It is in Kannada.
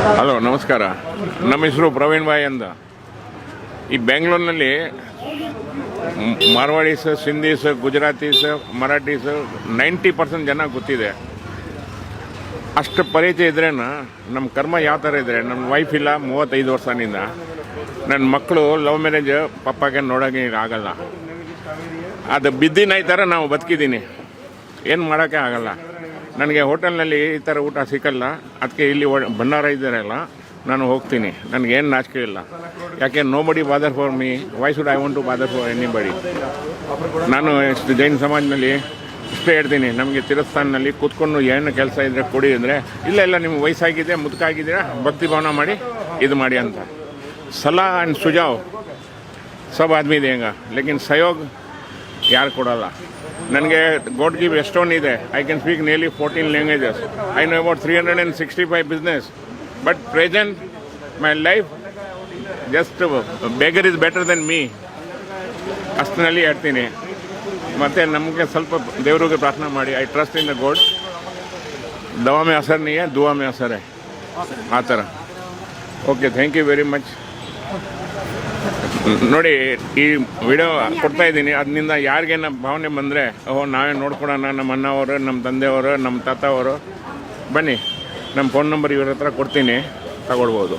ಹಲೋ, ನಮಸ್ಕಾರ. ನಮ್ಮ ಹೆಸರು ಪ್ರವೀಣ್ ಭಾಯ್ ಅಂತ. ಈ ಬೆಂಗಳೂರಿನಲ್ಲಿ ಮಾರ್ವಾಡೀಸ್, ಸಿಂಧೀಸ್, ಗುಜರಾತೀಸ್, ಮರಾಠೀಸ್ 90% ಜನ ಗೊತ್ತಿದೆ. ಅಷ್ಟು ಪರಿಚಯ ಇದ್ರೇ ನಮ್ಮ ಕರ್ಮ ಯಾವ ಥರ ಇದ್ದರೆ, ನನ್ನ ವೈಫ್ ಇಲ್ಲ 35 ವರ್ಷದಿಂದ. ನನ್ನ ಮಕ್ಕಳು ಲವ್ ಮ್ಯಾರೇಜ್, ಪಪ್ಪಗೆ ನೋಡೋಕೆ ಆಗಲ್ಲ. ಅದು ಬಿದ್ದಿನ ಈ ಥರ ನಾವು ಬದುಕಿದ್ದೀನಿ. ಏನು ಮಾಡೋಕ್ಕೆ ಆಗಲ್ಲ. ನನಗೆ ಹೋಟೆಲ್ನಲ್ಲಿ ಈ ಥರ ಊಟ ಸಿಕ್ಕಲ್ಲ. ಅದಕ್ಕೆ ಇಲ್ಲಿ ಭಂಡಾರ ಇದ್ದಾರಲ್ಲ, ನಾನು ಹೋಗ್ತೀನಿ. ನನಗೇನು ನಾಚಿಕೆ ಇಲ್ಲ. ಯಾಕೆ nobody bother for me, why should I want to bother for anybody. ನಾನು ಜೈನ ಸಮಾಜದಲ್ಲಿ ಇಷ್ಟೇ ಹೇಳ್ತೀನಿ, ನಮಗೆ ತಿರಸ್ಥಾನಲ್ಲಿ ಕೂತ್ಕೊಂಡು ಏನು ಕೆಲಸ ಇದ್ದರೆ ಕೊಡಿ ಅಂದರೆ, ಇಲ್ಲ ನಿಮ್ಗೆ ವಯಸ್ಸಾಗಿದೆ, ಮುದುಕಾಗಿದ್ದೀರಾ, ಭಕ್ತಿ ಭಾವನ ಮಾಡಿ ಇದು ಮಾಡಿ ಅಂತ. ಸಲಹಾ ಆ್ಯಂಡ್ ಸುಜಾವ್ ಸಬ್ ಆದ್ಮಿ ದೇಂಗ, ಲೇಕಿನ್ ಸಹಯೋಗ್ ಯಾರು ಕೊಡೋಲ್ಲ. ನನಗೆ ಗಾಡ್ ಗಿವ್ ಎಷ್ಟೊಂದು ಇದೆ. I can speak nearly 14 languages. I know about 365 business. But present my life just beggar is better than me. ಅಷ್ಟರಲ್ಲಿ ಹೇಳ್ತೀನಿ. ಮತ್ತು ನಮಗೆ ಸ್ವಲ್ಪ ದೇವರಿಗೆ ಪ್ರಾರ್ಥನೆ ಮಾಡಿ. I trust in the God. ದವಾ ಮೇ ಅಸರ್ ನೀ ದುವಾ ಮೇ ಅಸರ್ ಹೈ, ಆ ಥರ. Okay, thank you very much. ನೋಡಿ, ಈ ವಿಡಿಯೋ ಕೊಡ್ತಾ ಇದ್ದೀನಿ. ಅದರಿಂದ ಯಾರಿಗೇನ ಭಾವನೆ ಬಂದರೆ, ನಾವೇ ನೋಡ್ಕೊಳೋಣ, ನಮ್ಮ ಅಣ್ಣವರು, ನಮ್ಮ ತಂದೆಯವರು, ನಮ್ಮ ತಾತ ಅವರು, ಬನ್ನಿ, ನಮ್ಮ ಫೋನ್ ನಂಬರ್ ಇವ್ರ ಹತ್ರ ಕೊಡ್ತೀನಿ, ತಗೊಳ್ಬೋದು.